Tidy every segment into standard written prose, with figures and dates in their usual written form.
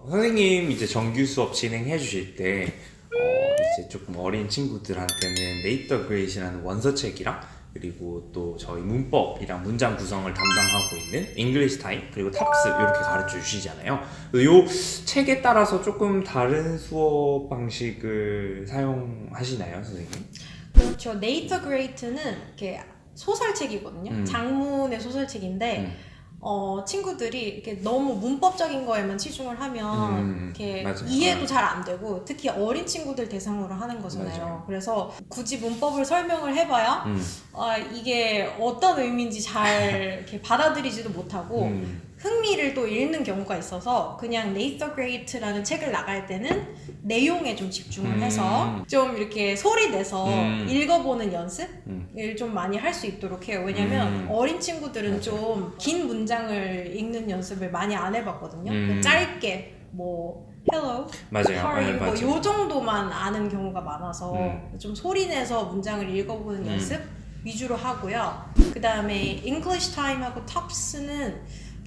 선생님 이제 정규 수업 진행해 주실 때 이제 조금 어린 친구들한테는 네이터 그레이시라는 원서책이랑 그리고 또 저희 문법이랑 문장 구성을 담당하고 있는 잉글리시 타임 그리고 탑스 이렇게 가르쳐 주시잖아요. 요 책에 따라서 조금 다른 수업 방식을 사용하시나요, 선생님? 그렇죠. 네이터 그레이트는 이렇게 소설책이거든요. 장문의 소설책인데 친구들이 이렇게 너무 문법적인 거에만 치중을 하면 이렇게 맞아요. 이해도 잘 안 되고 특히 어린 친구들 대상으로 하는 거잖아요. 맞아요. 그래서 굳이 문법을 설명을 해봐야 이게 어떤 의미인지 잘 이렇게 받아들이지도 못하고 흥미를 또 잃는 경우가 있어서 그냥 네이터 그레이트라는 책을 나갈 때는 내용에 좀 집중을 해서 좀 이렇게 소리 내서 읽어보는 연습을 좀 많이 할 수 있도록 해요. 왜냐면 어린 친구들은 좀 긴 문장을 읽는 연습을 많이 안 해봤거든요. 짧게 뭐 hello, 맞아요. sorry 네, 뭐 맞아요. 요 정도만 아는 경우가 많아서 좀 소리 내서 문장을 읽어보는 연습 위주로 하고요. 그 다음에 English Time하고 Tops는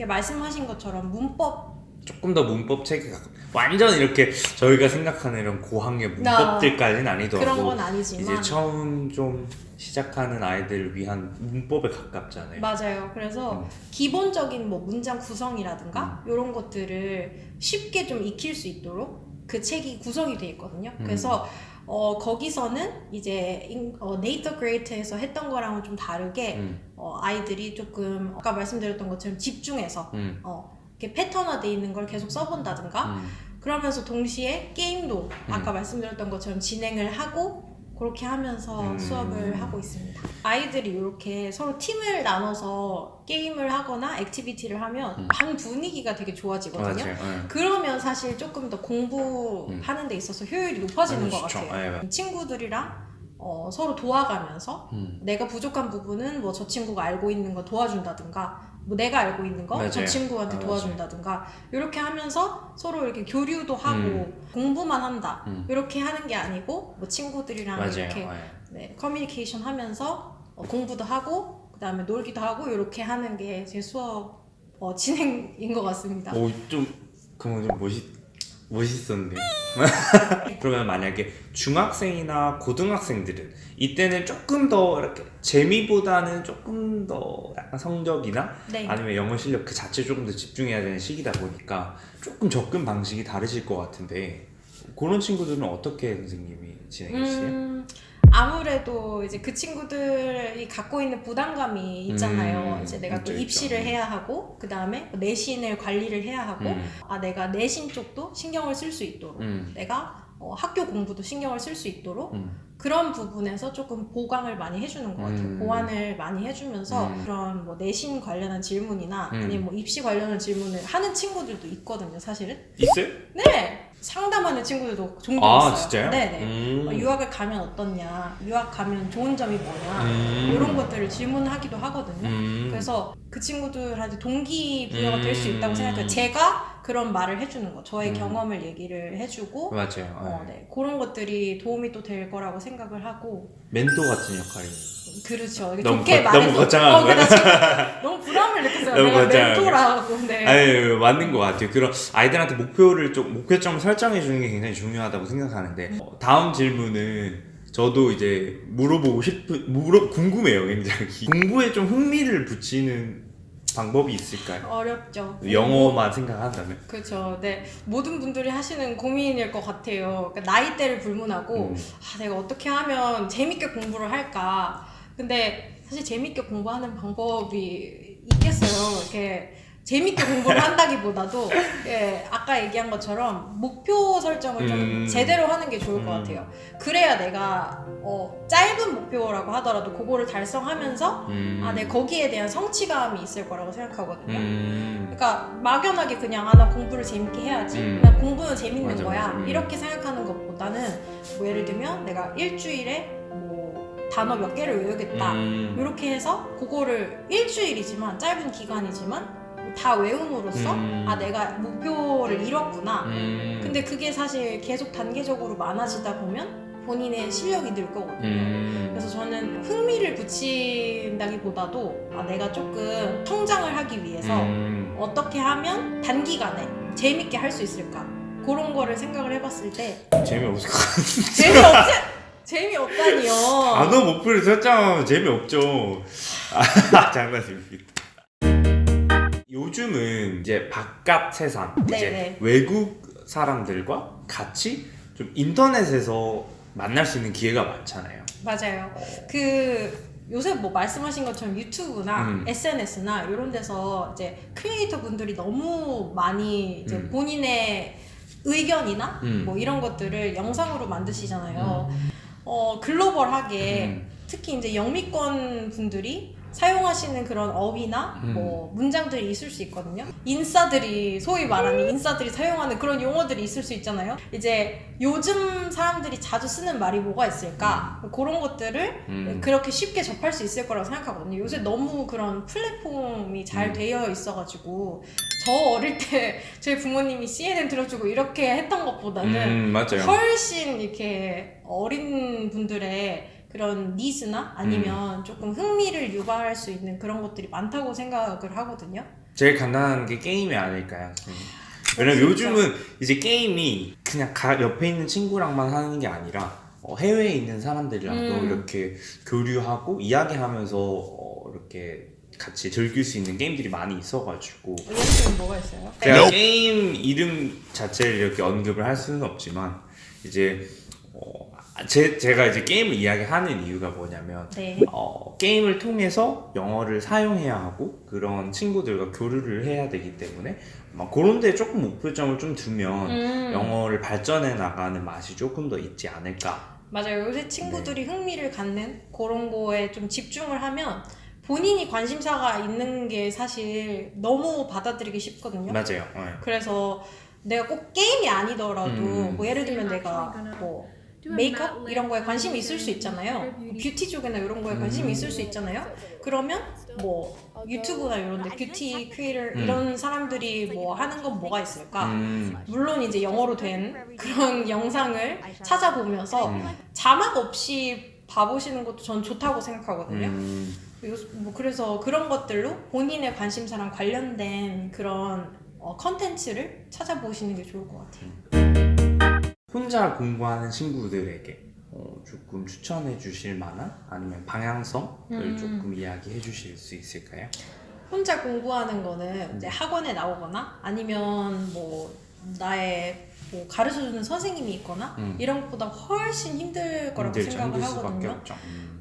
말씀하신 것처럼 문법 조금 더 문법 책에 완전 이렇게 저희가 생각하는 이런 고학년 문법들까지는 아니더라도 그런 건 아니지만 이제 처음 좀 시작하는 아이들을 위한 문법에 가깝잖아요. 맞아요. 그래서 기본적인 뭐 문장 구성이라든가 이런 것들을 쉽게 좀 익힐 수 있도록 그 책이 구성이 돼 있거든요. 그래서 거기서는 이제 네이터 그레이트에서 했던 거랑은 좀 다르게 아이들이 조금 아까 말씀드렸던 것처럼 집중해서 이렇게 패턴화돼 있는 걸 계속 써본다든가 그러면서 동시에 게임도 아까 말씀드렸던 것처럼 진행을 하고 그렇게 하면서 수업을 하고 있습니다. 아이들이 이렇게 서로 팀을 나눠서 게임을 하거나 액티비티를 하면 반 분위기가 되게 좋아지거든요. 맞아요. 그러면 사실 조금 더 공부하는 데 있어서 효율이 높아지는 것 좋죠. 같아요. 친구들이랑 서로 도와가면서 내가 부족한 부분은 뭐 저 친구가 알고 있는 거 도와준다든가 뭐 내가 알고 있는 거 저 친구한테 도와준다든가 이렇게 하면서 서로 이렇게 교류도 하고 공부만 한다 이렇게 하는 게 아니고 뭐 친구들이랑 맞아요. 이렇게 커뮤니케이션 하면서 공부도 하고 그 다음에 놀기도 하고 이렇게 하는 게 제 수업 진행인 것 같습니다. 오, 그러면 좀 멋있었는데. 그러면 만약에 중학생이나 고등학생들은 이때는 조금 더 이렇게 재미보다는 조금 더 약간 성적이나 아니면 영어 실력 그 자체에 조금 더 집중해야 되는 시기다 보니까 조금 접근 방식이 다르실 것 같은데 그런 친구들은 어떻게 선생님이 진행했어요? 아무래도 이제 그 친구들이 갖고 있는 부담감이 있잖아요. 이제 내가 또 입시를 해야 하고, 그 다음에 내신을 관리를 해야 하고, 내가 내신 쪽도 신경을 쓸 수 있도록, 내가 학교 공부도 신경을 쓸 수 있도록, 그런 부분에서 조금 보강을 많이 해주는 것 같아요. 보완을 많이 해주면서 그런 뭐 내신 관련한 질문이나 아니면 뭐 입시 관련한 질문을 하는 친구들도 있거든요, 사실은. 있어요? 네! 상담하는 친구들도 종종 있어요. 진짜요? 네네. 유학을 가면 어떻냐, 유학 가면 좋은 점이 뭐냐, 이런 것들을 질문하기도 하거든요. 그래서 그 친구들한테 동기부여가 될 수 있다고 생각해요. 제가 그런 말을 해주는 거, 저의 경험을 얘기를 해주고, 맞아요. 그런 것들이 도움이 또 될 거라고 생각을 하고. 멘토 같은 역할이. 그렇죠. 너무 좋게 말해서 너무 거창한 거야? 너무 부담을 느꼈어요. 너무 내가 거창하게. 멘토라고. 네. 아니, 맞는 것 같아요. 그런 아이들한테 목표점을 설정해 주는 게 굉장히 중요하다고 생각하는데 다음 질문은 저도 이제 궁금해요, 굉장히. 공부에 좀 흥미를 붙이는 방법이 있을까요? 어렵죠. 영어만 생각한다면? 그렇죠. 네, 모든 분들이 하시는 고민일 것 같아요. 그러니까 나이대를 불문하고 내가 어떻게 하면 재밌게 공부를 할까. 근데 사실 재밌게 공부하는 방법이 있겠어요. 이렇게 재밌게 공부를 한다기보다도 아까 얘기한 것처럼 목표 설정을 좀 제대로 하는 게 좋을 것 같아요. 그래야 내가 짧은 목표라고 하더라도 그거를 달성하면서 내가 거기에 대한 성취감이 있을 거라고 생각하거든요. 그러니까 막연하게 그냥 나 공부를 재밌게 해야지, 난 공부는 재밌는 거야 이렇게 생각하는 것보다는 뭐 예를 들면 내가 일주일에 뭐 단어 몇 개를 외우겠다 이렇게 해서 그거를 일주일이지만 짧은 기간이지만 다 외움으로써 내가 목표를 이뤘구나. 근데 그게 사실 계속 단계적으로 많아지다 보면 본인의 실력이 늘 거거든요. 그래서 저는 흥미를 붙인다기보다도 내가 조금 성장을 하기 위해서 어떻게 하면 단기간에 재밌게 할 수 있을까? 그런 거를 생각을 해봤을 때 재미없을 것 같은데. 재미없다니요. 단어 목표를 설정하면 재미없죠. 장난입니다. 요즘은 이제 바깥 세상, 이제 네네. 외국 사람들과 같이 좀 인터넷에서 만날 수 있는 기회가 많잖아요. 맞아요. 요새 뭐 말씀하신 것처럼 유튜브나 SNS나 이런 데서 이제 크리에이터 분들이 너무 많이 이제 본인의 의견이나 뭐 이런 것들을 영상으로 만드시잖아요. 글로벌하게 특히 이제 영미권 분들이 사용하시는 그런 어휘나 뭐 문장들이 있을 수 있거든요. 인싸들이 소위 말하는 인싸들이 사용하는 그런 용어들이 있을 수 있잖아요. 이제 요즘 사람들이 자주 쓰는 말이 뭐가 있을까? 그런 것들을 그렇게 쉽게 접할 수 있을 거라고 생각하거든요. 요새 너무 그런 플랫폼이 잘 되어 있어가지고 저 어릴 때 저희 부모님이 CNN 들어주고 이렇게 했던 것보다는 맞아요. 훨씬 이렇게 어린 분들의 그런 니즈나 아니면 조금 흥미를 유발할 수 있는 그런 것들이 많다고 생각을 하거든요. 제일 간단한 게 게임이 아닐까요? 왜냐면 요즘은 이제 게임이 그냥 옆에 있는 친구랑만 하는 게 아니라 해외에 있는 사람들이랑도 이렇게 교류하고 이야기하면서 이렇게 같이 즐길 수 있는 게임들이 많이 있어가지고. 예를 들면 뭐가 있어요? 제가 게임 이름 자체를 이렇게 언급을 할 수는 없지만 이제 제가 이제 게임을 이야기하는 이유가 뭐냐면 네. 게임을 통해서 영어를 사용해야 하고 그런 친구들과 교류를 해야 되기 때문에 그런 데 조금 목표점을 좀 두면 영어를 발전해 나가는 맛이 조금 더 있지 않을까. 맞아요. 요새 친구들이 흥미를 갖는 그런 거에 좀 집중을 하면 본인이 관심사가 있는 게 사실 너무 받아들이기 쉽거든요. 맞아요. 그래서 내가 꼭 게임이 아니더라도 뭐 예를 들면 내가 뭐 메이크업 이런 거에 관심이 있을 수 있잖아요. 뷰티 쪽이나 이런 거에 관심이 있을 수 있잖아요. 그러면 뭐 유튜브나 이런 데 뷰티 크리에이터 이런 사람들이 뭐 하는 건 뭐가 있을까? 물론 이제 영어로 된 그런 영상을 찾아보면서 자막 없이 봐보시는 것도 전 좋다고 생각하거든요. 뭐 그래서 그런 것들로 본인의 관심사랑 관련된 그런 컨텐츠를 찾아보시는 게 좋을 것 같아요. 혼자 공부하는 친구들에게 조금 추천해 주실 만한 아니면 방향성을 조금 이야기해 주실 수 있을까요? 혼자 공부하는 거는 이제 학원에 나오거나 아니면 뭐 나의 뭐 가르쳐주는 선생님이 있거나 이런 것보다 훨씬 힘들 거라고 생각을 하거든요.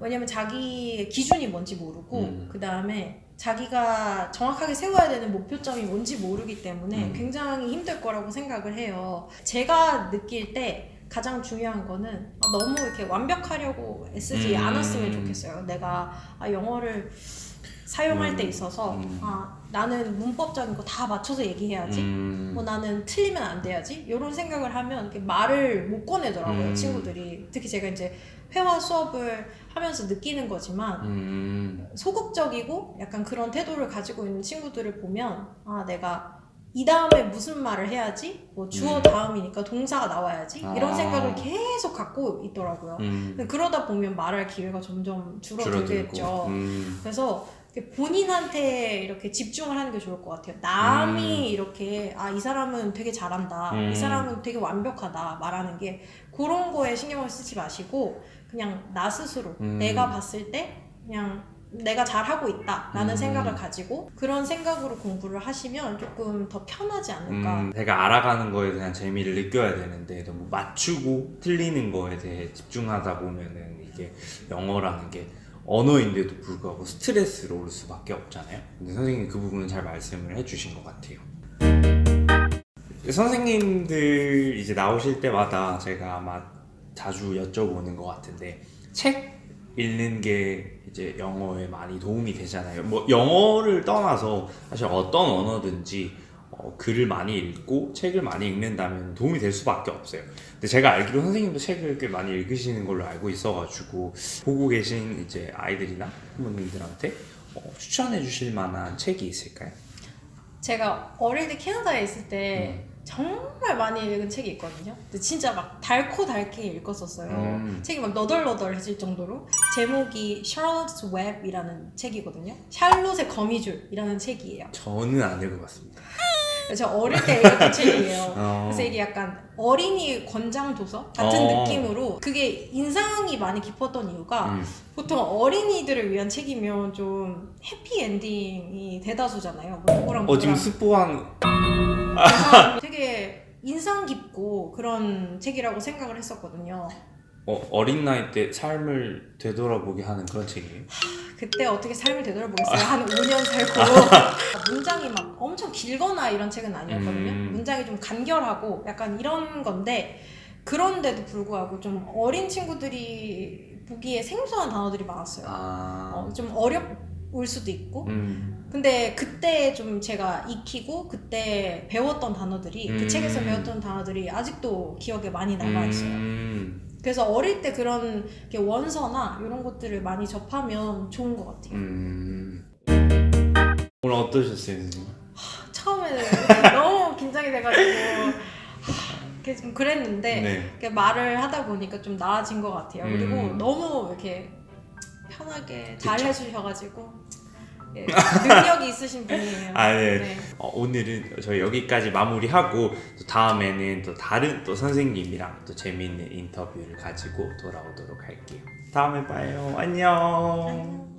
왜냐면 자기의 기준이 뭔지 모르고 그 다음에 자기가 정확하게 세워야 되는 목표점이 뭔지 모르기 때문에 굉장히 힘들 거라고 생각을 해요. 제가 느낄 때 가장 중요한 거는 너무 이렇게 완벽하려고 애쓰지 않았으면 좋겠어요. 내가 영어를 사용할 때 있어서 나는 문법적인 거 다 맞춰서 얘기해야지 뭐 나는 틀리면 안 돼야지 이런 생각을 하면 이렇게 말을 못 꺼내더라고요. 친구들이. 특히 제가 이제 회화 수업을 하면서 느끼는 거지만 소극적이고 약간 그런 태도를 가지고 있는 친구들을 보면 내가 이 다음에 무슨 말을 해야지 뭐 주어 다음이니까 동사가 나와야지 이런 생각을 계속 갖고 있더라고요. 그러다 보면 말할 기회가 점점 줄어들겠죠. 그래서 본인한테 이렇게 집중을 하는 게 좋을 것 같아요. 남이 이렇게 이 사람은 되게 잘한다, 이 사람은 되게 완벽하다 말하는 게 그런 거에 신경을 쓰지 마시고 그냥 나 스스로 내가 봤을 때 그냥 내가 잘하고 있다 라는 생각을 가지고 그런 생각으로 공부를 하시면 조금 더 편하지 않을까. 제가 알아가는 거에 대한 재미를 느껴야 되는데 너무 맞추고 틀리는 거에 대해 집중하다 보면은 이게 영어라는 게 언어인데도 불구하고 스트레스로 올 수밖에 없잖아요. 근데 선생님이 그 부분은 잘 말씀을 해주신 것 같아요. 선생님들 이제 나오실 때마다 제가 아마 자주 여쭤보는 것 같은데 책 읽는 게 이제 영어에 많이 도움이 되잖아요. 뭐 영어를 떠나서 사실 어떤 언어든지 글을 많이 읽고 책을 많이 읽는다면 도움이 될 수밖에 없어요. 근데 제가 알기로 선생님도 책을 꽤 많이 읽으시는 걸로 알고 있어가지고 보고 계신 이제 아이들이나 부모님들한테 추천해 주실 만한 책이 있을까요? 제가 어릴 때 캐나다에 있을 때 정말 많이 읽은 책이 있거든요. 근데 진짜 막 달게 읽었었어요. 책이 막 너덜너덜해질 정도로. 제목이 Charlotte's Web이라는 책이거든요. 샬롯의 거미줄이라는 책이에요. 저는 안 읽어봤습니다. 저 어릴 때 읽었던 책이에요. 어. 그래서 이게 약간 어린이 권장 도서 같은 느낌으로 그게 인상이 많이 깊었던 이유가 보통 어린이들을 위한 책이면 좀 해피 엔딩이 대다수잖아요. 뭐 누구랑 지금 누구랑 스포한 그래서 되게 인상 깊고 그런 책이라고 생각을 했었거든요. 어린 나이 때 삶을 되돌아보게 하는 그런 책이에요? 그때 어떻게 삶을 되돌아보겠어요? 한 5년 살고 문장이 막 엄청 길거나 이런 책은 아니었거든요. 문장이 좀 간결하고 약간 이런 건데 그런데도 불구하고 좀 어린 친구들이 보기에 생소한 단어들이 많았어요. 좀 어려울 수도 있고 근데 그때 좀 제가 익히고 그때 배웠던 단어들이 그 책에서 배웠던 단어들이 아직도 기억에 많이 남아있어요. 그래서 어릴 때 그런 원서나 이런 것들을 많이 접하면 좋은 것 같아요. 오늘 어떠셨어요, 선생님? 처음에는 너무 긴장이 돼가지고 이렇게 좀 그랬는데 네. 이렇게 말을 하다 보니까 좀 나아진 것 같아요. 그리고 너무 이렇게 편하게 잘 그쵸. 해주셔가지고 예, 능력이 있으신 분이에요. 네. 네. 오늘은 저희 여기까지 마무리하고 또 다음에는 또 다른 또 선생님이랑 또 재미있는 인터뷰를 가지고 돌아오도록 할게요. 다음에 봐요. 안녕. 안녕.